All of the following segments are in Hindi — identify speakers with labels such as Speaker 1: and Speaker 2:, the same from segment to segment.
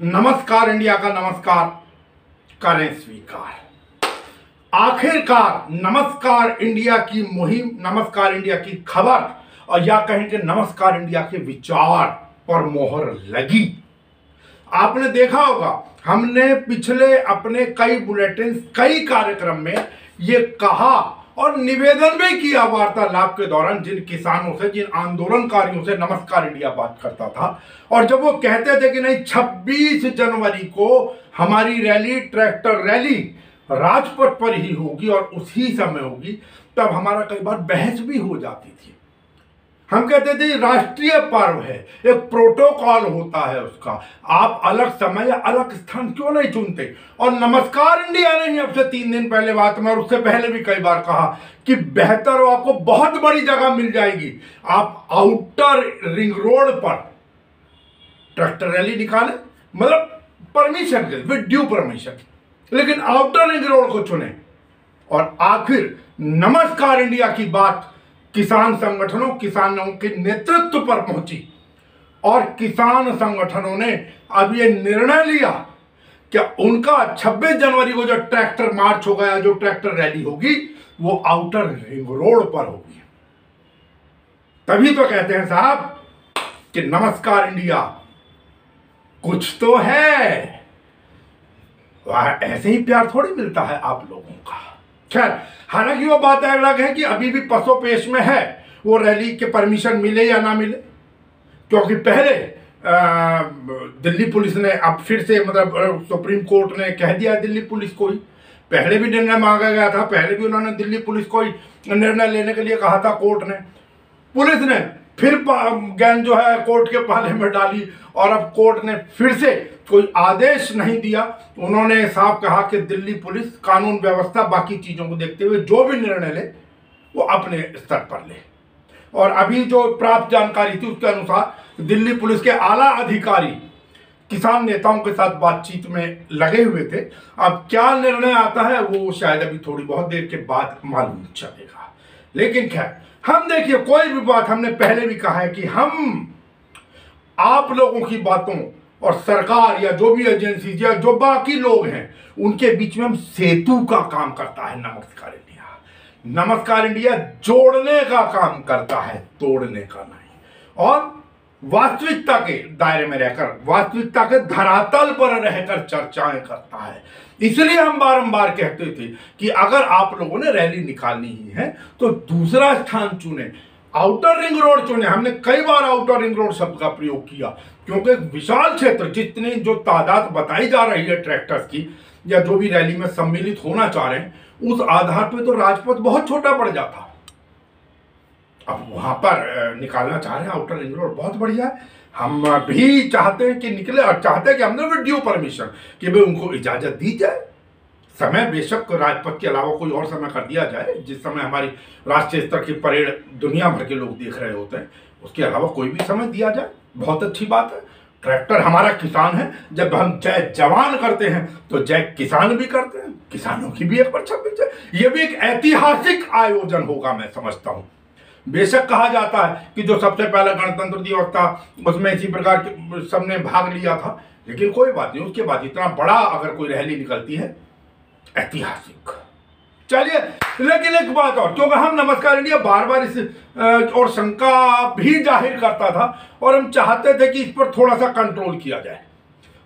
Speaker 1: नमस्कार इंडिया का नमस्कार करें स्वीकार। आखिरकार नमस्कार इंडिया की मुहिम, नमस्कार इंडिया की खबर और या कहें कि नमस्कार इंडिया के विचार पर मोहर लगी। आपने देखा होगा, हमने पिछले अपने कई बुलेटिन, कई कार्यक्रम में ये कहा और निवेदन भी किया वार्तालाप के दौरान, जिन किसानों से, जिन आंदोलनकारियों से नमस्कार इंडिया बात करता था। और जब वो कहते थे कि नहीं 26 जनवरी को हमारी रैली, ट्रैक्टर रैली राजपथ पर ही होगी और उसी समय होगी, तब हमारा कई बार बहस भी हो जाती थी। हम कहते थे राष्ट्रीय पर्व है, एक प्रोटोकॉल होता है उसका, आप अलग समय या अलग स्थान क्यों नहीं चुनते। और नमस्कार इंडिया ने ही अब से 3 दिन पहले बात में और उससे पहले भी कई बार कहा कि बेहतर हो, आपको बहुत बड़ी जगह मिल जाएगी, आप आउटर रिंग रोड पर ट्रैक्टर रैली निकालें, मतलब परमिशन के विद ड्यू परमिशन, लेकिन आउटर रिंग रोड को चुने। और आखिर नमस्कार इंडिया की बात किसान संगठनों, किसानों के नेतृत्व पर पहुंची और किसान संगठनों ने अब ये निर्णय लिया कि उनका 26 जनवरी को जो ट्रैक्टर मार्च होगा या जो ट्रैक्टर रैली होगी वो आउटर रिंग रोड पर होगी। तभी तो कहते हैं साहब कि नमस्कार इंडिया कुछ तो है। ऐसे ही प्यार थोड़ी मिलता है आप लोगों का। खैर, हालांकि वो बात अलग है कि अभी भी पसोपेश में है वो रैली के परमिशन मिले या ना मिले, क्योंकि पहले दिल्ली पुलिस ने अब फिर से, मतलब सुप्रीम कोर्ट ने कह दिया दिल्ली पुलिस को ही, पहले भी निर्णय मांगा गया था, पहले भी उन्होंने दिल्ली पुलिस को ही निर्णय लेने के लिए कहा था कोर्ट ने। पुलिस ने फिर गेंद जो है कोर्ट के पाले में डाली और अब कोर्ट ने फिर से कोई आदेश नहीं दिया। उन्होंने साफ कहा कि दिल्ली पुलिस कानून व्यवस्था बाकी चीजों को देखते हुए जो भी निर्णय ले वो अपने स्तर पर ले। और अभी जो प्राप्त जानकारी थी उसके अनुसार दिल्ली पुलिस के आला अधिकारी किसान नेताओं के साथ बातचीत में लगे हुए थे। अब क्या निर्णय आता है वो शायद अभी थोड़ी बहुत देर के बाद मालूम चलेगा। लेकिन खैर, हम देखिए, कोई भी बात, हमने पहले भी कहा है कि हम आप लोगों की बातों और सरकार या जो भी एजेंसी या जो बाकी लोग हैं उनके बीच में हम सेतु का काम करता है नमस्कार इंडिया। नमस्कार इंडिया जोड़ने का काम करता है, तोड़ने का नहीं। और वास्तविकता के दायरे में रहकर, वास्तविकता के धरातल पर रहकर चर्चाएं करता है। इसलिए हम बारंबार कहते थे कि अगर आप लोगों ने रैली निकालनी ही है तो दूसरा स्थान चुने, आउटर रिंग रोड चुने। हमने कई बार आउटर रिंग रोड शब्द का प्रयोग किया, क्योंकि विशाल क्षेत्र, जितनी जो तादाद बताई जा रही है ट्रैक्टर्स की या जो भी रैली में सम्मिलित होना चाह रहे हैं, उस आधार पर तो राजपथ बहुत छोटा पड़ जाता। अब वहां पर निकालना चाह रहे हैं आउटर रिंग रोड, बहुत बढ़िया है। हम भी चाहते हैं कि निकले और चाहते हैं कि हमने विद ड्यू परमिशन कि भाई उनको इजाजत दी जाए। समय बेशक राजपथ के अलावा कोई और समय कर दिया जाए, जिस समय हमारी राष्ट्रीय स्तर की परेड दुनिया भर के लोग देख रहे होते हैं, उसके अलावा कोई भी समय दिया जाए, बहुत अच्छी बात है। ट्रैक्टर हमारा किसान है, जब हम जय जवान करते हैं तो जय किसान भी करते हैं, किसानों की भी एक पर 26 है। ये भी एक ऐतिहासिक आयोजन होगा, मैं समझता हूँ। बेशक कहा जाता है कि जो सबसे पहला गणतंत्र दिवस था उसमें इसी प्रकार के सबने भाग लिया था, लेकिन कोई बात नहीं, उसके बाद इतना बड़ा अगर कोई रैली निकलती है, ऐतिहासिक। चलिए, लेकिन एक बात और, क्योंकि हम नमस्कार इंडिया बार बार इस और शंका भी जाहिर करता था और हम चाहते थे कि इस पर थोड़ा सा कंट्रोल किया जाए,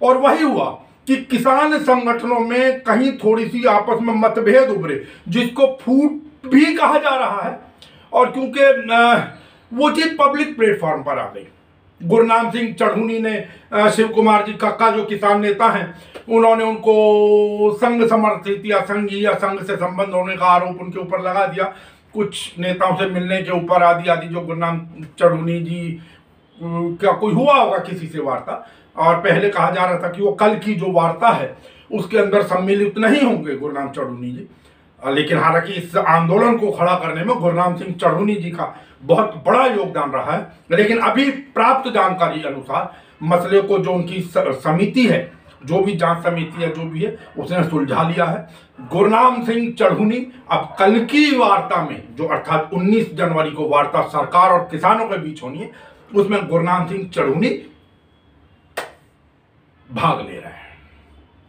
Speaker 1: और वही हुआ कि किसान संगठनों में कहीं थोड़ी सी आपस में मतभेद उभरे, जिसको फूट भी कहा जा रहा है। और क्योंकि वो चीज पब्लिक प्लेटफॉर्म पर आ गई, गुरनाम सिंह चढ़ूनी ने शिव कुमार जी कक्का जो किसान नेता हैं, उन्होंने उनको संघ समर्थित या संघी या संघ से संबंध होने का आरोप उनके ऊपर लगा दिया। कुछ नेताओं से मिलने के ऊपर आदि आदि, जो गुरनाम चढ़ूनी जी क्या कोई हुआ होगा किसी से वार्ता, और पहले कहा जा रहा था कि वो कल की जो वार्ता है उसके अंदर सम्मिलित नहीं होंगे गुरनाम चढ़ूनी जी। लेकिन हालांकि इस आंदोलन को खड़ा करने में गुरनाम सिंह चढ़ूनी जी का बहुत बड़ा योगदान रहा है। लेकिन अभी प्राप्त जानकारी अनुसार मसले को जो उनकी समिति है, जो भी जांच समिति है, जो भी है, उसने सुलझा लिया है। गुरनाम सिंह चढ़ूनी अब कल की वार्ता में, जो अर्थात 19 जनवरी को वार्ता सरकार और किसानों के बीच होनी है, उसमें गुरनाम सिंह चढ़ूनी भाग ले रहे हैं।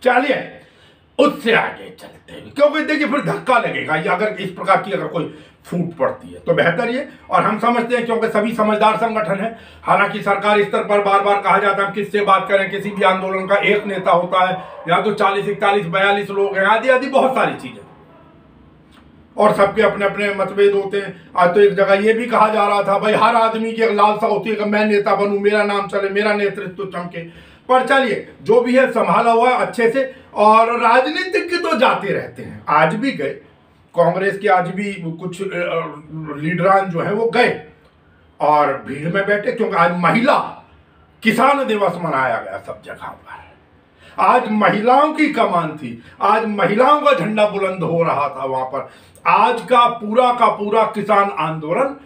Speaker 1: चलिए उससे आगे चलते हैं, क्योंकि देखिए फिर धक्का लगेगा ये अगर इस प्रकार की अगर कोई फूट पड़ती है तो बेहतर ये, और हम समझते हैं क्योंकि सभी समझदार संगठन है। हालांकि सरकारी स्तर पर बार बार कहा जाता है हम किससे बात करें, किसी भी आंदोलन का एक नेता होता है या तो 40, 41, 42 लोग हैं, आदि आदि बहुत सारी चीजें, और सबके अपने अपने मतभेद होते हैं। आज तो एक जगह ये भी कहा जा रहा था भाई हर आदमी की एक लालसा होती है कि मैं नेता बनूं, मेरा नाम चले, मेरा नेतृत्व चमके। पर चलिए जो भी है संभाला हुआ है अच्छे से, और राजनीतिज्ञ तो जाते रहते हैं, आज भी गए कांग्रेस के, आज भी कुछ लीडरान जो है वो गए और भीड़ में बैठे, क्योंकि आज महिला किसान दिवस मनाया गया सब जगह पर। आज महिलाओं की कमान थी, आज महिलाओं का झंडा बुलंद हो रहा था वहां पर। आज का पूरा किसान आंदोलन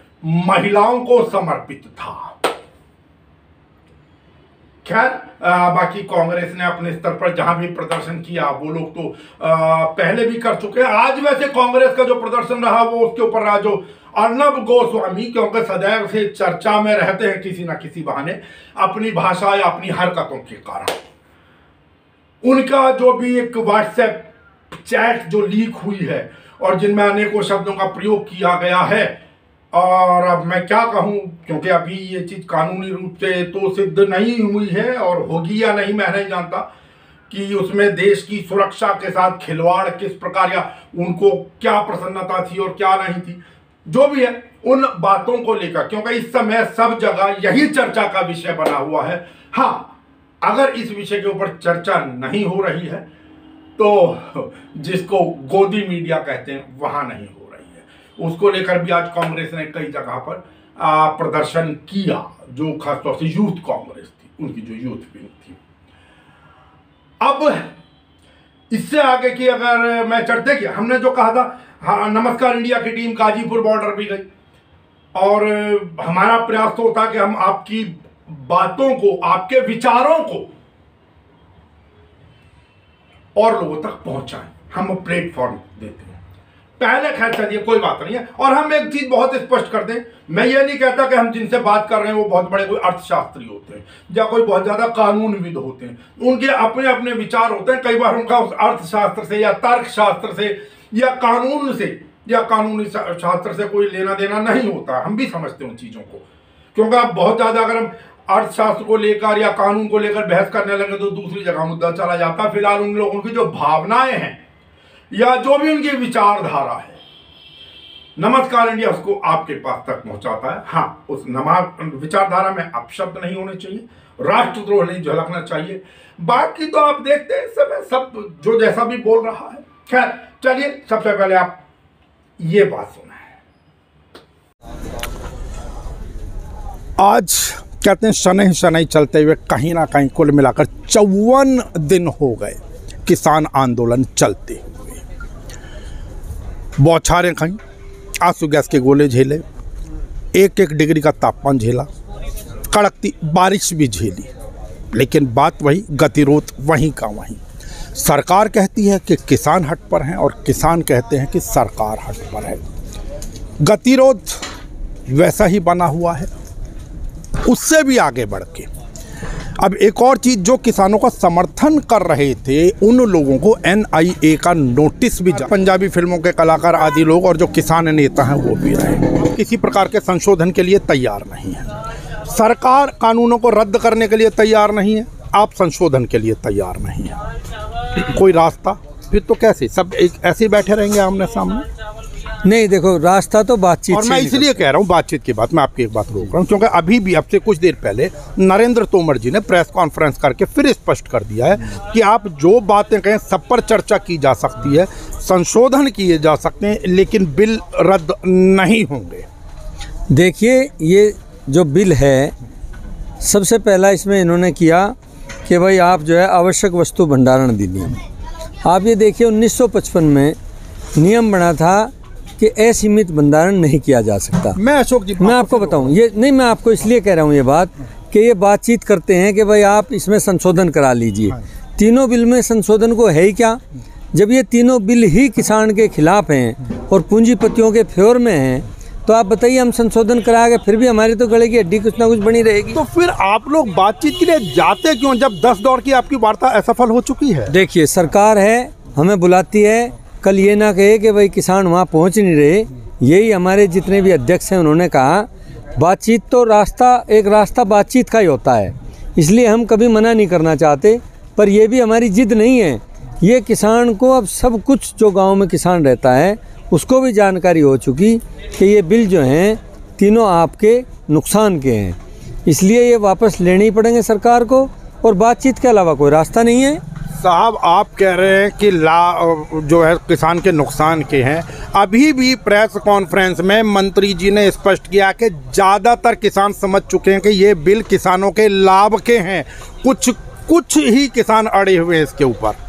Speaker 1: महिलाओं को समर्पित था। खैर बाकी कांग्रेस ने अपने स्तर पर जहां भी प्रदर्शन किया वो लोग तो पहले भी कर चुके हैं। आज वैसे कांग्रेस का जो प्रदर्शन रहा वो उसके ऊपर रहा जो अर्नब गोस्वामी, क्योंकि सदैव से चर्चा में रहते हैं किसी ना किसी बहाने अपनी भाषा या अपनी हरकतों के कारण। उनका जो भी एक व्हाट्सएप चैट जो लीक हुई है और जिनमें अनेकों शब्दों का प्रयोग किया गया है, और अब मैं क्या कहूं, क्योंकि अभी ये चीज कानूनी रूप से तो सिद्ध नहीं हुई है और होगी या नहीं मैं नहीं जानता कि उसमें देश की सुरक्षा के साथ खिलवाड़ किस प्रकार या उनको क्या प्रसन्नता थी और क्या नहीं थी, जो भी है उन बातों को लेकर, क्योंकि इस समय सब जगह यही चर्चा का विषय बना हुआ है। हाँ, अगर इस विषय के ऊपर चर्चा नहीं हो रही है तो जिसको गोदी मीडिया कहते हैं वहां नहीं हो रही है। उसको लेकर भी आज कांग्रेस ने कई जगह पर प्रदर्शन किया, जो खासतौर से यूथ कांग्रेस थी, उनकी जो यूथ विंग थी। अब इससे आगे की अगर मैं चर्चा किया, हमने जो कहा था, हाँ, नमस्कार इंडिया की टीम गाजीपुर बॉर्डर भी गई और हमारा प्रयास तो होता कि हम आपकी बातों को, आपके विचारों को और लोगों तक पहुंचाएं, हम प्लेटफॉर्म देते हैं। पहले खैर चलिए कोई बात नहीं है, और हम एक चीज बहुत स्पष्ट कर दें, मैं ये नहीं कहता कि हम जिनसे बात कर रहे हैं वो बहुत बड़े कोई अर्थशास्त्री होते हैं या कोई बहुत ज्यादा कानूनविद होते हैं। उनके अपने अपने विचार होते हैं, कई बार उनका उस अर्थशास्त्र से या तर्कशास्त्र से या कानून से या कानूनी शास्त्र से कोई लेना देना नहीं होता। हम भी समझते हैं उन चीजों को, क्योंकि आप बहुत ज्यादा अगर हम अर्थशास्त्र को लेकर या कानून को लेकर बहस करने लगे तो दूसरी जगह मुद्दा चला जाता। फिलहाल उन लोगों की जो भावनाएं हैं या जो भी उनकी विचारधारा है, नमस्कार इंडिया उसको आपके पास तक पहुंचाता है। हाँ, उस विचारधारा में अपशब्द नहीं होने चाहिए, राष्ट्रद्रोह नहीं झलकना चाहिए। बाकी तो आप देखते हैं समय सब जो जैसा भी बोल रहा है। खैर चलिए, सबसे पहले आप ये बात सुना है। आज कहते हैं शनै शनै चलते हुए कहीं ना कहीं कुल मिलाकर 54 दिन हो गए किसान आंदोलन चलते हुए। बौछारें खाई, आंसू गैस के गोले झेले, 1-1 डिग्री का तापमान झेला, कड़कती बारिश भी झेली, लेकिन बात वही, गतिरोध वहीं का वहीं। सरकार कहती है कि किसान हट पर हैं और किसान कहते हैं कि सरकार हट पर है। गतिरोध वैसा ही बना हुआ है, उससे भी आगे बढ़ के अब एक और चीज़, जो किसानों का समर्थन कर रहे थे उन लोगों को NIA का नोटिस भी, पंजाबी फिल्मों के कलाकार आदि लोग और जो किसान नेता हैं वो भी रहे, किसी प्रकार के संशोधन के लिए तैयार नहीं है। सरकार कानूनों को रद्द करने के लिए तैयार नहीं है, आप संशोधन के लिए तैयार नहीं है। कोई रास्ता, फिर तो कैसे सब ऐसे बैठे रहेंगे आमने सामने?
Speaker 2: नहीं, देखो रास्ता तो बातचीत,
Speaker 1: और मैं इसलिए कह रहा हूँ बातचीत की बात, मैं आपकी एक बात रोक रहा हूँ, क्योंकि अभी भी अब से कुछ देर पहले नरेंद्र तोमर जी ने प्रेस कॉन्फ्रेंस करके फिर स्पष्ट कर दिया है कि आप जो बातें कहें सब पर चर्चा की जा सकती है, संशोधन किए जा सकते हैं, लेकिन बिल रद्द नहीं होंगे।
Speaker 2: देखिए, ये जो बिल है, सबसे पहला इसमें इन्होंने किया कि भाई आप जो है आवश्यक वस्तु भंडारण अधिनियम, आप ये देखिए 1955 में नियम बना था कि असीमित भंडारण नहीं किया जा सकता।
Speaker 1: मैं अशोक जी,
Speaker 2: मैं आपको बताऊं, ये नहीं, मैं आपको इसलिए कह रहा हूं ये बात कि ये बातचीत करते हैं कि भाई आप इसमें संशोधन करा लीजिए। तीनों बिल में संशोधन को है ही क्या, जब ये तीनों बिल ही किसान के खिलाफ हैं और पूंजीपतियों के फेवर में हैं, तो आप बताइए हम संशोधन करा के फिर भी हमारी तो गले की हड्डी कुछ ना कुछ बनी रहेगी।
Speaker 1: तो फिर आप लोग बातचीत के लिए जाते क्यों जब 10 दौर की आपकी वार्ता असफल हो चुकी है?
Speaker 2: देखिए सरकार है, हमें बुलाती है, कल ये ना कहे कि भाई किसान वहाँ पहुँच नहीं रहे। यही हमारे जितने भी अध्यक्ष हैं उन्होंने कहा बातचीत तो एक रास्ता बातचीत का ही होता है, इसलिए हम कभी मना नहीं करना चाहते। पर ये भी हमारी जिद नहीं है, ये किसान को अब सब कुछ जो गांव में किसान रहता है उसको भी जानकारी हो चुकी कि ये बिल जो हैं तीनों आपके नुकसान के हैं, इसलिए ये वापस लेने ही पड़ेंगे सरकार को, और बातचीत के अलावा कोई रास्ता नहीं है।
Speaker 1: साहब आप कह रहे हैं कि जो है किसान के नुकसान के हैं। अभी भी प्रेस कॉन्फ्रेंस में मंत्री जी ने स्पष्ट किया कि ज़्यादातर किसान समझ चुके हैं कि ये बिल किसानों के लाभ के हैं, कुछ ही किसान अड़े हुए हैं इसके ऊपर।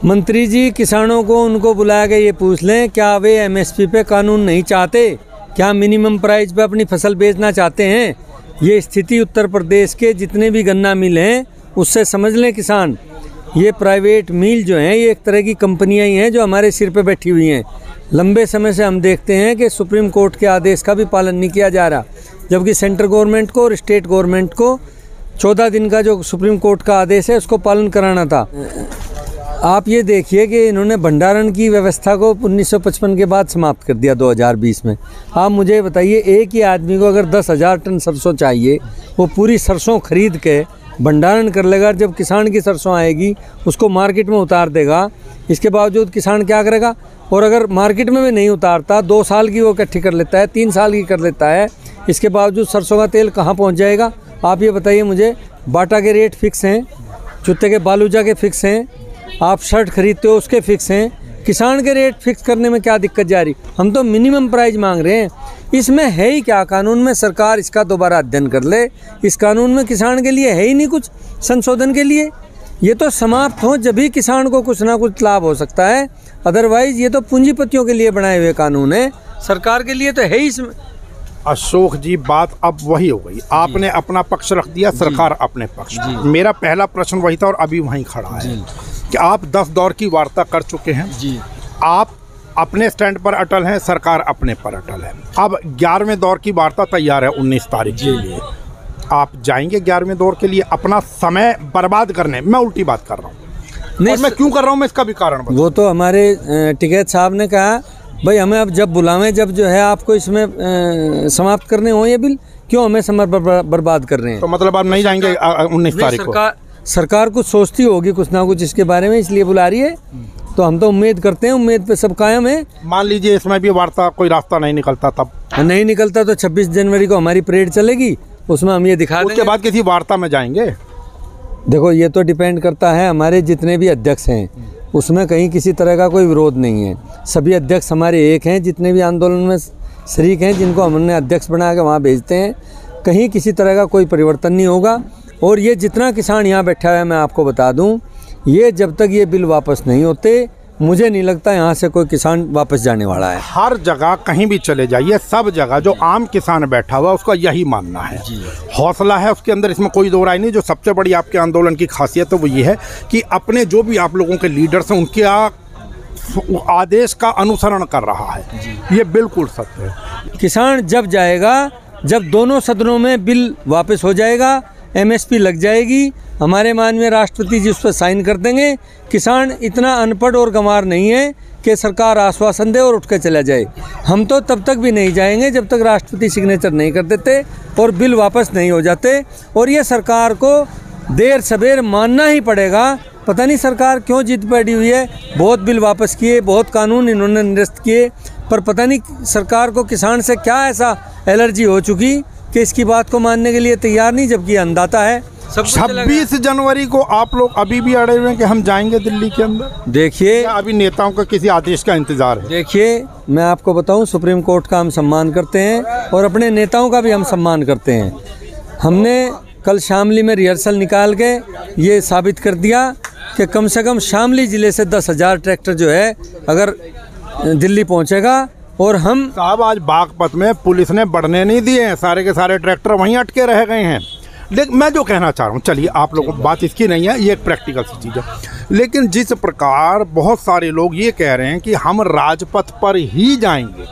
Speaker 2: मंत्री जी किसानों को उनको बुला के ये पूछ लें क्या वे एमएसपी पे कानून नहीं चाहते, क्या मिनिमम प्राइस पे अपनी फसल बेचना चाहते हैं। ये स्थिति उत्तर प्रदेश के जितने भी गन्ना मिल हैं उससे समझ लें किसान। ये प्राइवेट मिल जो हैं ये एक तरह की कंपनियां ही हैं जो हमारे सिर पे बैठी हुई हैं। लंबे समय से हम देखते हैं कि सुप्रीम कोर्ट के आदेश का भी पालन नहीं किया जा रहा, जबकि सेंट्रल गवर्नमेंट को और स्टेट गवर्नमेंट को 14 दिन का जो सुप्रीम कोर्ट का आदेश है उसको पालन कराना था। आप ये देखिए कि इन्होंने भंडारण की व्यवस्था को 1955 के बाद समाप्त कर दिया 2020 में। आप मुझे बताइए एक ही आदमी को अगर 10,000 टन सरसों चाहिए, वो पूरी सरसों खरीद के भंडारण कर लेगा, जब किसान की सरसों आएगी उसको मार्केट में उतार देगा, इसके बावजूद किसान क्या करेगा। और अगर मार्केट में भी नहीं उतारता, 2 साल की वो इकट्ठी कर लेता है, 3 साल की कर लेता है, इसके बावजूद सरसों का तेल कहाँ पहुँच जाएगा। आप ये बताइए मुझे। बाटा के रेट फिक्स हैं, चुत्ते के बालूजा के फिक्स हैं, आप शर्ट खरीदते हो उसके फिक्स हैं, किसान के रेट फिक्स करने में क्या दिक्कत जा रही। हम तो मिनिमम प्राइस मांग रहे हैं। इसमें है ही क्या कानून में, सरकार इसका दोबारा अध्ययन कर ले। इस कानून में किसान के लिए है ही नहीं कुछ संशोधन के लिए। ये तो समाप्त हो जब भी किसान को कुछ ना कुछ लाभ हो सकता है, अदरवाइज ये तो पूंजीपतियों के लिए बनाए हुए कानून है, सरकार के लिए तो है ही।
Speaker 1: अशोक जी बात अब वही हो गई, आपने अपना पक्ष रख दिया, सरकार अपने पक्ष। मेरा पहला प्रश्न वही था और अभी वहीं खड़ा है कि आप 10 दौर की वार्ता कर चुके हैं जी। आप अपने स्टैंड पर अटल हैं, सरकार अपने पर अटल है। अब 11वें दौर की वार्ता तैयार है 19 तारीख के लिए। आप जाएंगे 11वें दौर के लिए अपना समय बर्बाद करने? मैं उल्टी बात कर रहा हूँ, और मैं क्यों कर रहा हूँ मैं इसका भी कारण बताऊँ।
Speaker 2: वो तो हमारे टिकैत साहब ने कहा भाई हमें अब जब बुलावें, जब जो है आपको इसमें समाप्त करने हो ये बिल, क्यों हमें समय बर्बाद कर रहे हैं।
Speaker 1: तो मतलब आप नहीं जाएंगे 19 तारीख को?
Speaker 2: सरकार कुछ सोचती होगी कुछ ना कुछ इसके बारे में, इसलिए बुला रही है। तो हम तो उम्मीद करते हैं, उम्मीद पे सब कायम है।
Speaker 1: मान लीजिए इसमें भी वार्ता कोई रास्ता नहीं निकलता, तब
Speaker 2: नहीं निकलता तो 26 जनवरी को हमारी परेड चलेगी, उसमें हम ये दिखा देंगे।
Speaker 1: उसके बाद किसी वार्ता में जाएंगे।
Speaker 2: देखो ये तो डिपेंड करता है, हमारे जितने भी अध्यक्ष हैं उसमें कहीं किसी तरह का कोई विरोध नहीं है। सभी अध्यक्ष हमारे एक हैं, जितने भी आंदोलन में शरीक हैं, जिनको हमने अध्यक्ष बना के वहाँ भेजते हैं, कहीं किसी तरह का कोई परिवर्तन नहीं होगा। और ये जितना किसान यहाँ बैठा है, मैं आपको बता दूँ, ये जब तक ये बिल वापस नहीं होते, मुझे नहीं लगता यहाँ से कोई किसान वापस जाने वाला है।
Speaker 1: हर जगह कहीं भी चले जाइए, सब जगह जो आम किसान बैठा हुआ उसका यही मानना है, हौसला है उसके अंदर, इसमें कोई दो राय नहीं। जो सबसे बड़ी आपके आंदोलन की खासियत है वो ये है कि अपने जो भी आप लोगों के लीडर्स हैं उनके आदेश का अनुसरण कर रहा है, ये बिल्कुल सत्य है।
Speaker 2: किसान जब जाएगा, जब दोनों सदनों में बिल वापस हो जाएगा, एमएसपी लग जाएगी, हमारे माननीय राष्ट्रपति जी उस पर साइन कर देंगे। किसान इतना अनपढ़ और गंवार नहीं है कि सरकार आश्वासन दे और उठ के चला जाए। हम तो तब तक भी नहीं जाएंगे जब तक राष्ट्रपति सिग्नेचर नहीं कर देते और बिल वापस नहीं हो जाते। और ये सरकार को देर सबेर मानना ही पड़ेगा। पता नहीं सरकार क्यों जिद पड़ी हुई है। बहुत बिल वापस किए, बहुत कानून इन्होंने निरस्त किए, पर पता नहीं सरकार को किसान से क्या ऐसा एलर्जी हो चुकी कि इसकी बात को मानने के लिए तैयार नहीं, जबकि अंदाता है।
Speaker 1: 26 जनवरी को आप लोग अभी भी अड़े हुए हैं कि हम जाएंगे दिल्ली के अंदर।
Speaker 2: देखिए
Speaker 1: अभी नेताओं का किसी आदेश का इंतजार है।
Speaker 2: देखिए मैं आपको बताऊं, सुप्रीम कोर्ट का हम सम्मान करते हैं और अपने नेताओं का भी हम सम्मान करते हैं। हमने कल शामली में रिहर्सल निकाल के ये साबित कर दिया कि कम से कम शामली ज़िले से 10,000 ट्रैक्टर जो है अगर दिल्ली पहुंचेगा। और हम
Speaker 1: साहब आज बागपत में पुलिस ने बढ़ने नहीं दिए हैं, सारे के सारे ट्रैक्टर वहीं अटके रह गए हैं। लेकिन मैं जो कहना चाह रहा हूँ, चलिए आप लोगों को बात इसकी नहीं है, ये एक प्रैक्टिकल सी चीज़ है, लेकिन जिस प्रकार बहुत सारे लोग ये कह रहे हैं कि हम राजपथ पर ही जाएंगे,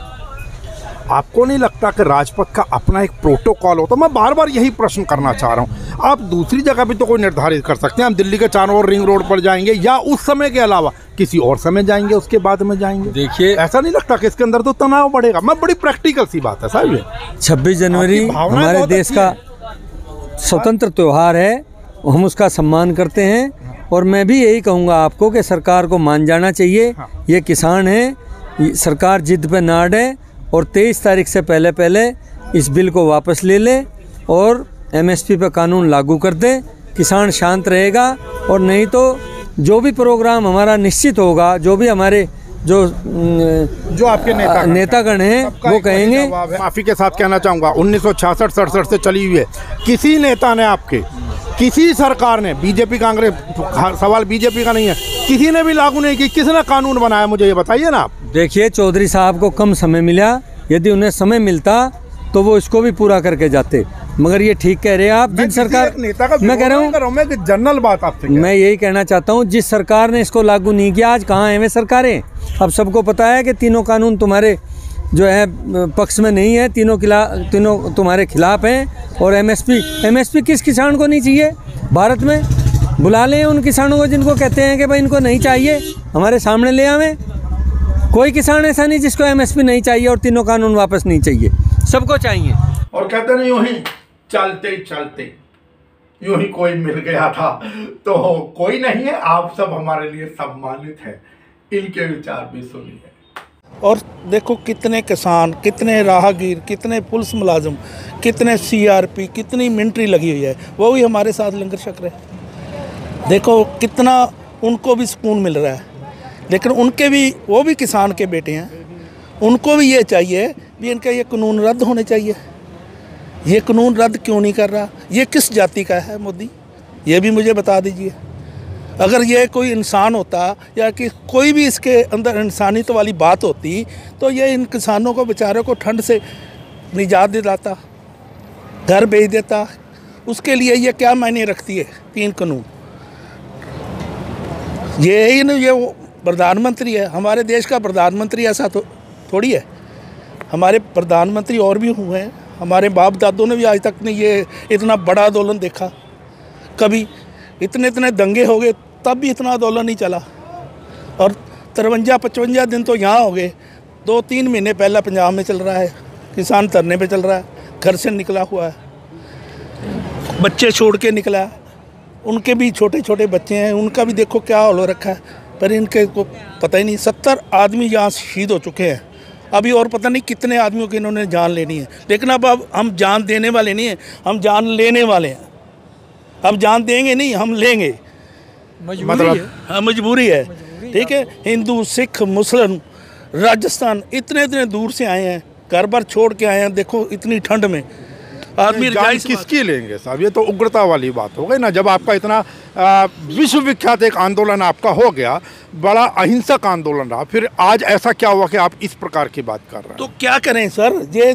Speaker 1: आपको नहीं लगता कि राजपथ का अपना एक प्रोटोकॉल होता? मैं बार बार यही प्रश्न करना चाह रहा हूँ। आप दूसरी जगह भी तो कोई निर्धारित कर सकते हैं, हम दिल्ली के चारों ओर रिंग रोड पर जाएंगे या उस समय के अलावा किसी और समय जाएंगे, उसके बाद में जाएंगे।
Speaker 2: देखिए,
Speaker 1: ऐसा नहीं लगता कि इसके अंदर तो तनाव बढ़ेगा? मैं बड़ी प्रैक्टिकल सी बात है साहब। ये
Speaker 2: 26 जनवरी हमारे देश का स्वतंत्र त्यौहार है, हम उसका सम्मान करते हैं। और मैं भी यही कहूँगा आपको कि सरकार को मान जाना चाहिए। ये किसान हैं, सरकार जिद पे ना अड़े और 23 तारीख से पहले इस बिल को वापस ले ले और MSP पे कानून लागू कर दे। किसान शांत रहेगा। और नहीं तो जो भी प्रोग्राम हमारा निश्चित होगा, जो भी हमारे जो आपके नेतागण हैं वो कहेंगे।
Speaker 1: माफी के साथ कहना चाहूँगा, 1966-67 से चली हुई है। किसी नेता ने आपके, किसी सरकार ने, बीजेपी कांग्रेस, सवाल बीजेपी का नहीं है, किसी ने भी लागू नहीं की। किसने कानून बनाया, मुझे ये बताइए ना आप।
Speaker 2: देखिए, चौधरी साहब को कम समय मिला, यदि उन्हें समय मिलता तो वो इसको भी पूरा करके जाते। मगर ये ठीक कह रहे हैं आप, जिन सरकार, मैं कह रहा हूँ
Speaker 1: जनरल बात आपसे,
Speaker 2: मैं यही कहना चाहता हूँ, जिस सरकार ने इसको लागू नहीं किया, आज कहाँ हैं वे सरकारें? अब सबको पता है कि तीनों कानून तुम्हारे जो है पक्ष में नहीं है, तीनों तुम्हारे खिलाफ हैं। और MSP किस किसान को नहीं चाहिए भारत में? बुला लें उन किसानों को जिनको कहते हैं कि भाई इनको नहीं चाहिए, हमारे सामने ले आवें। कोई किसान ऐसा नहीं जिसको MSP नहीं चाहिए और तीनों कानून वापस नहीं चाहिए, सबको चाहिए।
Speaker 1: और कहते नहीं, यूं ही चलते चलते यूं ही कोई मिल गया था तो कोई नहीं है, आप सब हमारे लिए सम्मानित हैं। इनके विचार भी सुनिए।
Speaker 3: और देखो कितने किसान, कितने राहगीर, कितने पुलिस मुलाजिम, कितने CRP, कितनी मिलिट्री लगी हुई है, वो भी हमारे साथ लंगर छक रहे हैं। देखो कितना उनको भी सुकून मिल रहा है। लेकिन उनके भी, वो भी किसान के बेटे हैं, उनको भी ये चाहिए भी इनका ये कानून रद्द होने चाहिए। ये कानून रद्द क्यों नहीं कर रहा? ये किस जाति का है मोदी? ये भी मुझे बता दीजिए। अगर ये कोई इंसान होता या कि कोई भी इसके अंदर इंसानियत वाली बात होती तो ये इन किसानों को, बेचारों को ठंड से निजात दिलाता, घर भेज देता। उसके लिए ये क्या मायने रखती है 3 कानून? ये वो प्रधानमंत्री है, हमारे देश का प्रधानमंत्री ऐसा तो थोड़ी है। हमारे प्रधानमंत्री और भी हुए हैं, हमारे बाप दादों ने भी आज तक नहीं ये इतना बड़ा आंदोलन देखा। कभी इतने दंगे हो गए तब भी इतना आंदोलन नहीं चला। और 53-55 दिन तो यहाँ हो गए, 2-3 महीने पहला पंजाब में चल रहा है, किसान धरने पे चल रहा है, घर से निकला हुआ है, बच्चे छोड़ के निकला है। उनके भी छोटे छोटे बच्चे हैं, उनका भी देखो क्या हाल हो रखा है। पर इनके को पता ही नहीं। 70 आदमी यहाँ शहीद हो चुके हैं, अभी और पता नहीं कितने आदमियों की इन्होंने जान लेनी है। लेकिन अब हम जान देने वाले नहीं हैं, हम जान लेने वाले हैं। अब जान देंगे नहीं, हम लेंगे। मतलब हाँ, मजबूरी है। ठीक है, हिंदू, सिख, मुस्लिम, राजस्थान इतने दूर से आए हैं, घर बार छोड़ के आए हैं। देखो इतनी ठंड में आदमी
Speaker 1: जान किसकी लेंगे साहब? ये तो उग्रता वाली बात हो गई ना। जब आपका इतना विश्वविख्यात एक आंदोलन आपका हो गया, बड़ा अहिंसक आंदोलन रहा, फिर आज ऐसा क्या हुआ कि आप इस प्रकार की बात कर रहे हैं?
Speaker 3: तो क्या करें सर, ये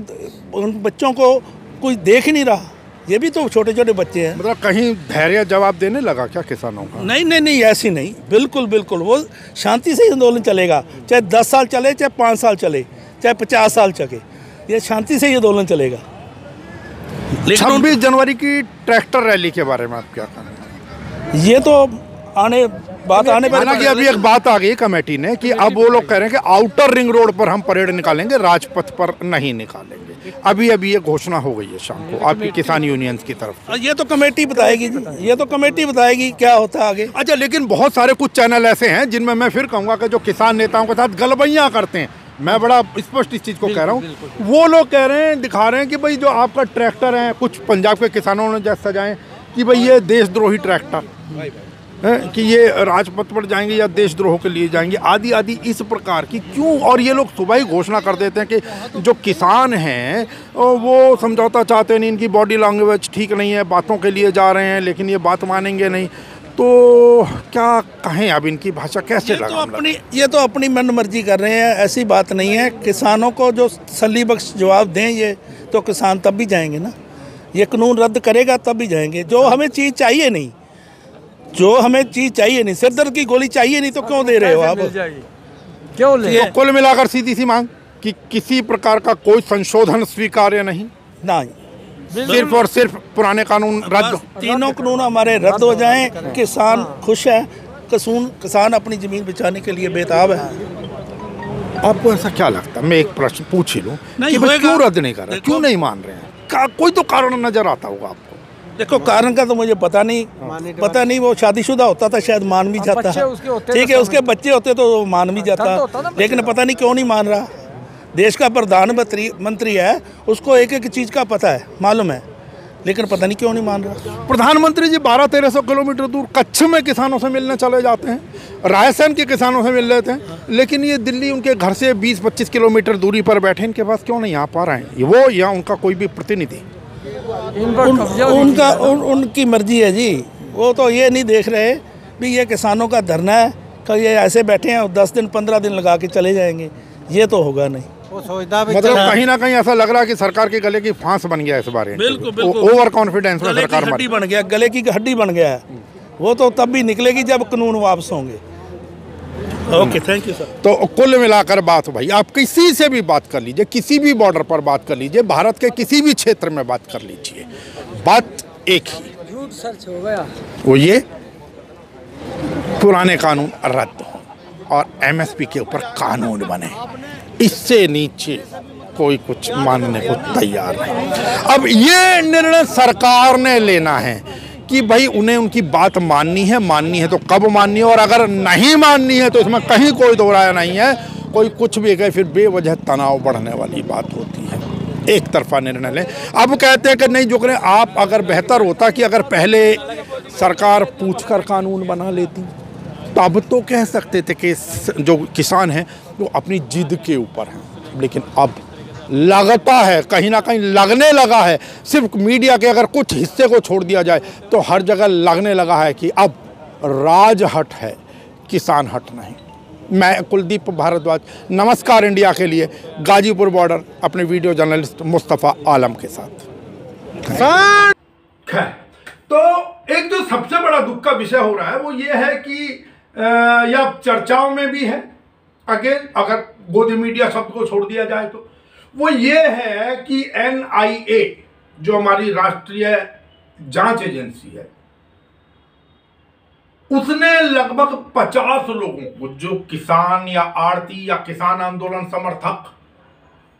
Speaker 3: उन बच्चों को कोई देख ही नहीं रहा। ये भी तो छोटे छोटे बच्चे हैं।
Speaker 1: मतलब कहीं धैर्य जवाब देने लगा क्या किसानों का?
Speaker 3: नहीं, ऐसी नहीं, बिल्कुल वो शांति से आंदोलन चलेगा। चाहे 10 साल चले, चाहे 5 साल चले, चाहे 50 साल चले, ये शांति से ही आंदोलन चलेगा।
Speaker 1: 26 जनवरी की ट्रैक्टर रैली के बारे में आप क्या कहेंगे?
Speaker 3: ये तो आने पर
Speaker 1: कि अभी एक बात आ गई कमेटी ने कि अब वो लोग कह रहे हैं कि आउटर रिंग रोड पर हम परेड निकालेंगे, राजपथ पर नहीं निकालेंगे। अभी ये घोषणा हो गई है शाम को आपकी किसान यूनियंस की तरफ।
Speaker 3: ये तो कमेटी बताएगी क्या होता है आगे।
Speaker 1: अच्छा, लेकिन बहुत सारे कुछ चैनल ऐसे हैं जिनमें मैं फिर कहूँगा कि जो किसान नेताओं के साथ गलबैयाँ करते हैं। मैं बड़ा स्पष्ट इस चीज़ को कह रहा हूँ। वो लोग कह रहे हैं, दिखा रहे हैं कि भाई जो आपका ट्रैक्टर है, कुछ पंजाब के किसानों ने जैसे सजाएं कि भाई ये देशद्रोही ट्रैक्टर है, कि ये राजपथ पर जाएंगे या देशद्रोह के लिए जाएंगे, आदि इस प्रकार की क्यों। और ये लोग सुबह ही घोषणा कर देते हैं कि जो किसान हैं वो समझौता चाहते नहीं, इनकी बॉडी लैंग्वेज ठीक नहीं है, बातों के लिए जा रहे हैं लेकिन ये बात मानेंगे नहीं। तो क्या कहें, अब इनकी भाषा कैसे लगा?
Speaker 3: ये तो अपनी मन मर्जी कर रहे हैं, ऐसी बात नहीं है। किसानों को जो सली बख्श जवाब दें ये तो किसान तब भी जाएंगे ना। ये कानून रद्द करेगा तब भी जाएंगे। जो हमें चीज़ चाहिए नहीं, सिरदर्द की गोली चाहिए नहीं तो क्यों दे रहे हो आप?
Speaker 2: क्यों ले?
Speaker 1: तो कुल मिलाकर सीधी सी मांग कि किसी प्रकार का कोई संशोधन स्वीकार्य नहीं, सिर्फ और सिर्फ पुराने कानून रद्द,
Speaker 3: तीनों कानून हमारे रद्द हो जाएं। किसान खुश है, किसान अपनी ज़मीन बचाने के लिए बेताब है।
Speaker 1: आपको ऐसा क्या लगता है, मैं एक प्रश्न पूछ ही लूँ कि भाई क्यों रद्द नहीं कर रहे, क्यों नहीं मान रहे हैं? कोई तो कारण नजर आता होगा आपको।
Speaker 3: देखो कारण का तो मुझे पता नहीं, वो शादीशुदा होता था शायद मान भी जाता है, ठीक है, उसके बच्चे होते तो मान भी जाता, लेकिन पता नहीं क्यों नहीं मान रहा। देश का प्रधानमंत्री है, उसको एक एक चीज़ का पता है, मालूम है, लेकिन पता नहीं क्यों नहीं मान रहा।
Speaker 1: प्रधानमंत्री जी 1200-1300 किलोमीटर दूर कच्छ में किसानों से मिलने चले जाते हैं, रायसेन के किसानों से मिल लेते हैं, लेकिन ये दिल्ली उनके घर से 20-25 किलोमीटर दूरी पर बैठे, इनके पास क्यों नहीं आ पा रहे हैं वो या उनका कोई भी प्रतिनिधि?
Speaker 3: उनकी मर्जी है जी, वो तो ये नहीं देख रहे भी ये किसानों का धरना है कि ये ऐसे बैठे हैं और 10 दिन 15 दिन लगा के चले जाएंगे, ये तो होगा नहीं।
Speaker 1: मतलब कहीं ना कहीं ऐसा लग रहा है कि सरकार के गले की फांस बन गया इस बारे में।
Speaker 3: बिल्कुल
Speaker 1: ओवर कॉन्फिडेंस में सरकार
Speaker 3: हड्डी बन गया, गले की हड्डी बन गया है, वो तो तब भी निकलेगी जब कानून वापस होंगे। Okay, thank you sir.
Speaker 1: तो कुल मिलाकर बात भाई, आप किसी से भी बात कर लीजिए, किसी भी बॉर्डर पर बात कर लीजिए, भारत के किसी भी क्षेत्र में बात कर लीजिए, बात एक ही, झूठ सच हो गया, वो ये पुराने कानून रद्द हो और एमएसपी के ऊपर कानून बने, इससे नीचे कोई कुछ मानने को तैयार नहीं। अब ये निर्णय सरकार ने लेना है कि भाई उन्हें उनकी बात माननी है तो कब माननी है, और अगर नहीं माननी है तो इसमें कहीं कोई दो राय नहीं है। कोई कुछ भी कहे फिर बेवजह तनाव बढ़ने वाली बात होती है, एक तरफा निर्णय लें। अब कहते हैं कि नहीं जो करें आप, अगर बेहतर होता कि अगर पहले सरकार पूछकर कानून बना लेती, तब तो कह सकते थे कि जो किसान हैं वो अपनी जिद के ऊपर हैं, लेकिन अब लगता है कहीं ना कहीं लगने लगा है, सिर्फ मीडिया के अगर कुछ हिस्से को छोड़ दिया जाए तो हर जगह लगने लगा है कि अब राज हट है, किसान हट नहीं। मैं कुलदीप भारद्वाज, नमस्कार इंडिया के लिए गाजीपुर बॉर्डर, अपने वीडियो जर्नलिस्ट मुस्तफ़ा आलम के साथ। खैर, तो एक जो सबसे बड़ा दुख का विषय हो रहा है वो ये है कि या चर्चाओं में भी है, अगर गोदी मीडिया शब्द को छोड़ दिया जाए तो, वो ये है कि NIA जो हमारी राष्ट्रीय जांच एजेंसी है, उसने लगभग 50 लोगों को, जो किसान या आड़ती या किसान आंदोलन समर्थक,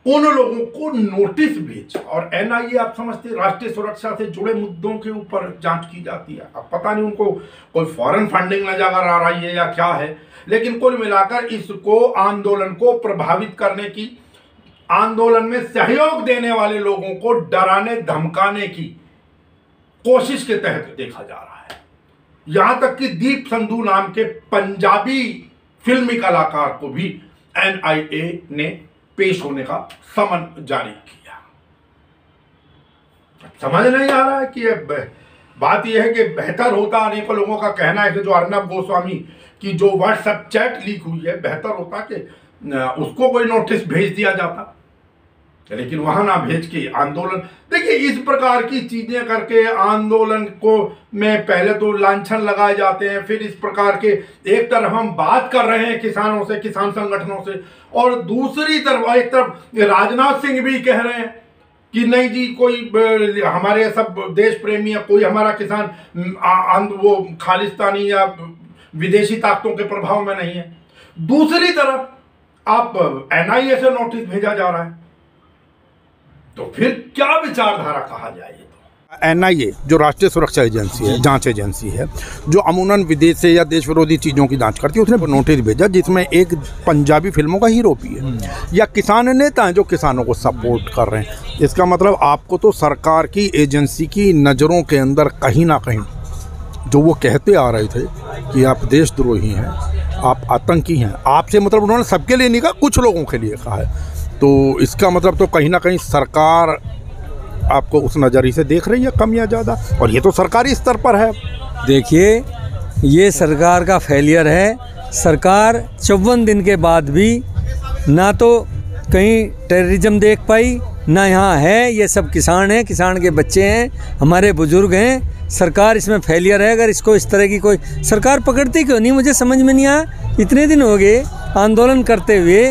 Speaker 1: उन लोगों को नोटिस भेजा। और NIA आप समझते राष्ट्रीय सुरक्षा से जुड़े मुद्दों के ऊपर जांच की जाती है। अब पता नहीं उनको कोई फॉरेन फंडिंग नजर आ रही है या क्या है, लेकिन कुल मिलाकर इसको आंदोलन को प्रभावित करने की, आंदोलन में सहयोग देने वाले लोगों को डराने धमकाने की कोशिश के तहत देखा जा रहा है। यहां तक कि दीप संधू नाम के पंजाबी फिल्मी कलाकार को भी NIA ने पेश होने का समन जारी किया। समझ नहीं आ रहा है कि बात यह है कि बेहतर होता, अनेकों लोगों का कहना है कि जो अर्नब गोस्वामी की जो व्हाट्सएप चैट लीक हुई है, बेहतर होता कि उसको कोई नोटिस भेज दिया जाता, लेकिन वहां ना भेज के आंदोलन। देखिए, इस प्रकार की चीजें करके आंदोलन को में पहले तो लांछन लगाए जाते हैं, फिर इस प्रकार के, एक तरफ हम बात कर रहे हैं किसानों से, किसान संगठनों से, और दूसरी तरफ एक तरफ राजनाथ सिंह भी कह रहे हैं कि नहीं जी, कोई हमारे सब देश प्रेमी या कोई हमारा किसान वो खालिस्तानी या विदेशी ताकतों के प्रभाव में नहीं है। दूसरी तरफ आप NIA से नोटिस भेजा जा रहा है, तो फिर क्या विचारधारा कहा जाए? तो NIA जो राष्ट्रीय सुरक्षा एजेंसी है, जांच एजेंसी है, जो अमूमन विदेश से या देश विरोधी चीज़ों की जांच करती है, उसने नोटिस भेजा जिसमें एक पंजाबी फिल्मों का हीरो भी है, या किसान नेता हैं जो किसानों को सपोर्ट कर रहे हैं। इसका मतलब आपको तो सरकार की एजेंसी की नज़रों के अंदर कहीं ना कहीं जो वो कहते आ रहे थे कि आप देशद्रोही हैं, आप आतंकी हैं, आपसे मतलब उन्होंने सबके लिए नहीं कहा, कुछ लोगों के लिए कहा है। तो इसका मतलब तो कहीं ना कहीं सरकार आपको उस नज़रिए से देख रही है, कम या ज़्यादा, और ये तो सरकारी स्तर पर है।
Speaker 2: देखिए, ये सरकार का फेलियर है। सरकार 54 दिन के बाद भी ना तो कहीं टेररिज्म देख पाई, ना यहाँ है, ये सब किसान हैं, किसान के बच्चे हैं, हमारे बुजुर्ग हैं। सरकार इसमें फेलियर है। अगर इसको इस तरह की कोई सरकार पकड़ती क्यों नहीं, मुझे समझ में नहीं आया। इतने दिन हो गए आंदोलन करते हुए,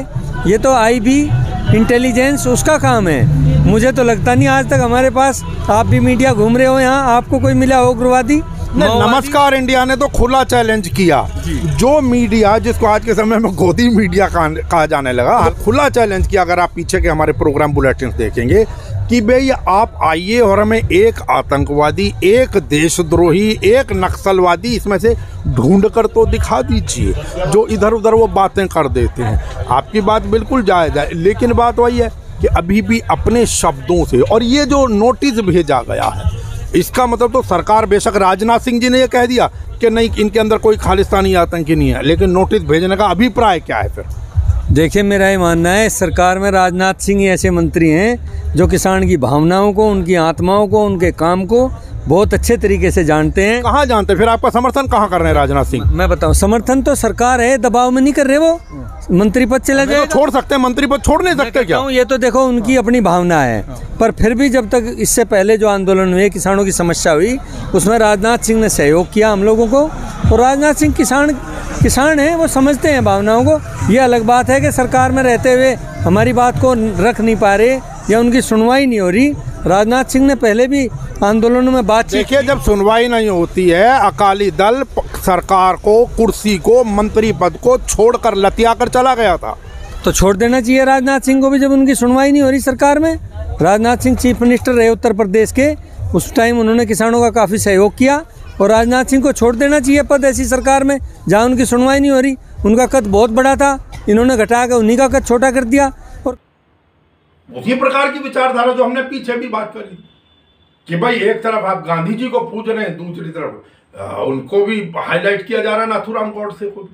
Speaker 2: ये तो आई भी इंटेलिजेंस उसका काम है। मुझे तो लगता नहीं आज तक हमारे पास, आप भी मीडिया घूम रहे हो यहाँ, आपको कोई मिला हो उग्रवादी?
Speaker 1: नमस्कार इंडिया ने तो खुला चैलेंज किया, जो मीडिया जिसको आज के समय में गोदी मीडिया कहा जाने लगा, खुला चैलेंज किया। अगर आप पीछे के हमारे प्रोग्राम बुलेटिन देखेंगे कि भाई आप आइए और हमें एक आतंकवादी, एक देशद्रोही, एक नक्सलवादी इसमें से ढूंढ कर तो दिखा दीजिए, जो इधर उधर वो बातें कर देते हैं। आपकी बात बिल्कुल जायज़ है, लेकिन बात वही है कि अभी भी अपने शब्दों से, और ये जो नोटिस भेजा गया है इसका मतलब तो सरकार, बेशक राजनाथ सिंह जी ने ये कह दिया कि नहीं इनके अंदर कोई खालिस्तानी आतंकी नहीं है, लेकिन नोटिस भेजने का अभिप्राय क्या है फिर?
Speaker 2: देखिए, मेरा ये मानना है सरकार में राजनाथ सिंह ही ऐसे मंत्री हैं जो किसान की भावनाओं को, उनकी आत्माओं को, उनके काम को बहुत अच्छे तरीके से जानते हैं।
Speaker 1: कहाँ जानते हैं? फिर आपका समर्थन कहाँ कर रहे हैं राजनाथ सिंह?
Speaker 2: मैं बताऊं, समर्थन तो सरकार है, दबाव में नहीं कर रहे, वो मंत्री पद चले जाएगा।
Speaker 1: तो छोड़ सकते हैं, मंत्री पद छोड़ नहीं सकते क्या?
Speaker 2: ये तो देखो उनकी अपनी भावना है, पर फिर भी जब तक इससे पहले जो आंदोलन हुए, किसानों की समस्या हुई, उसमें राजनाथ सिंह ने सहयोग किया हम लोगों को, और राजनाथ सिंह किसान हैं, वो समझते हैं भावनाओं को। ये अलग बात है कि सरकार में रहते हुए हमारी बात को रख नहीं पा रहे या उनकी सुनवाई नहीं हो रही। राजनाथ सिंह ने पहले भी आंदोलनों में बातचीत।
Speaker 1: देखिए, जब सुनवाई नहीं होती है, अकाली दल सरकार को, कुर्सी को, मंत्री पद को छोड़कर लतिया कर चला गया था,
Speaker 2: तो छोड़ देना चाहिए राजनाथ सिंह को भी, जब उनकी सुनवाई नहीं हो रही सरकार में। राजनाथ सिंह चीफ मिनिस्टर रहे उत्तर प्रदेश के, उस टाइम उन्होंने किसानों का काफ़ी सहयोग किया, और राजनाथ सिंह को छोड़ देना चाहिए पद ऐसी सरकार में जहाँ उनकी सुनवाई नहीं हो रही। उनका कद बहुत बड़ा था, इन्होंने घटा कर उन्हीं का कद छोटा कर दिया। और
Speaker 1: उसी प्रकार की विचारधारा जो हमने पीछे भी बात करी कि भाई एक तरफ आप गांधी जी को पूज रहे हैं, दूसरी तरफ उनको भी हाईलाइट किया जा रहा है, नाथूराम गौडसे को।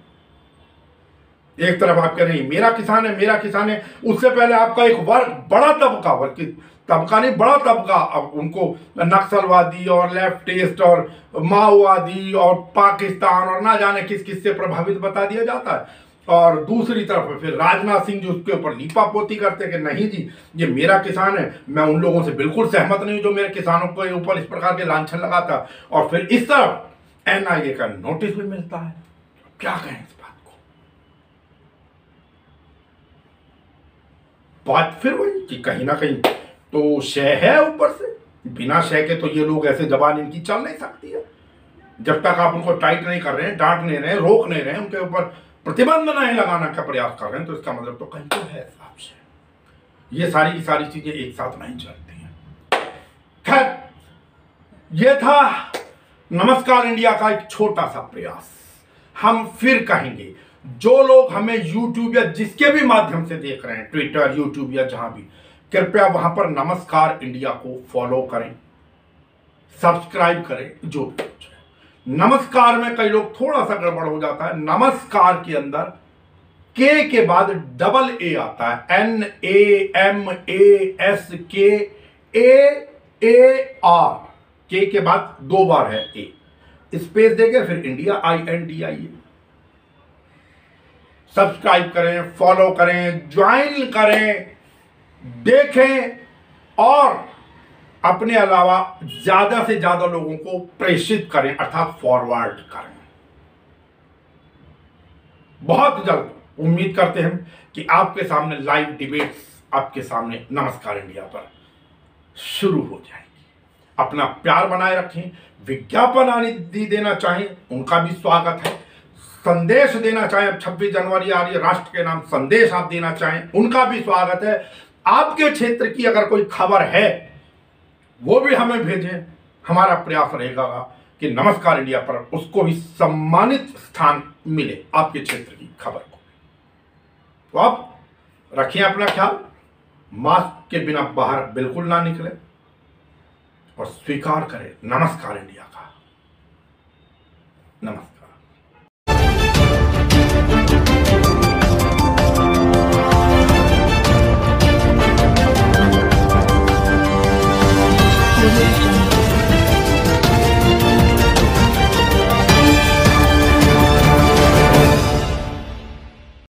Speaker 1: एक तरफ आप कह रहे हैं मेरा किसान है, मेरा किसान है, उससे पहले आपका एक वर्ग, बड़ा तबका, बल्कि तबका नहीं बड़ा तबका, अब उनको नक्सलवादी और लेफ्टिस्ट और माओवादी और पाकिस्तान और ना जाने किस किस से प्रभावित बता दिया जाता है। और दूसरी तरफ फिर राजनाथ सिंह जो उसके ऊपर लीपापोती करते कि नहीं जी ये मेरा किसान है, मैं उन लोगों से बिल्कुल सहमत नहीं हूं जो मेरे किसानों के ऊपर इस प्रकार के लांछन लगाता। और फिर इस तरफ एनआईए का नोटिस भी मिलता है। क्या कहें इस बात को? बात फिर वही कि कहीं ना कहीं तो शय है ऊपर से, बिना शय के तो ये लोग ऐसे जबान इनकी चल नहीं सकती है। जब तक आप उनको टाइट नहीं कर रहे हैं, डांट नहीं रहे हैं, रोक नहीं रहे हैं, उनके ऊपर प्रतिबंध नहीं लगाना का प्रयास कर रहे हैं, तो इसका मतलब तो कहीं तो है साहब से। ये सारी की सारी चीजें एक साथ नहीं चलती हैं। खैर, ये था नमस्कार इंडिया का एक छोटा सा प्रयास। हम फिर कहेंगे, जो लोग हमें यूट्यूब या जिसके भी माध्यम से देख रहे हैं, ट्विटर, यूट्यूब या जहां भी, कृपया वहां पर नमस्कार इंडिया को फॉलो करें, सब्सक्राइब करें। जो भी नमस्कार में कई लोग थोड़ा सा गड़बड़ हो जाता है, नमस्कार के अंदर के बाद डबल ए आता है, NAMASKAAR, के बाद 2 बार है ए, स्पेस देके फिर इंडिया INDIA। सब्सक्राइब करें, फॉलो करें, ज्वाइन करें, देखें और अपने अलावा ज्यादा से ज्यादा लोगों को प्रेषित करें, अर्थात फॉरवर्ड करें। बहुत जल्द उम्मीद करते हैं कि आपके सामने लाइव डिबेट्स आपके सामने नमस्कार इंडिया पर शुरू हो जाएगी। अपना प्यार बनाए रखें। विज्ञापन आदि देना चाहें उनका भी स्वागत है, संदेश देना चाहें, अब 26 जनवरी आ रही है, राष्ट्र के नाम संदेश आप देना चाहें उनका भी स्वागत है। आपके क्षेत्र की अगर कोई खबर है वो भी हमें भेजें। हमारा प्रयास रहेगा कि नमस्कार इंडिया पर उसको भी सम्मानित स्थान मिले, आपके क्षेत्र की खबर को। तो आप रखें अपना ख्याल, मास्क के बिना बाहर बिल्कुल ना निकले और स्वीकार करें नमस्कार इंडिया का। नमस्कार।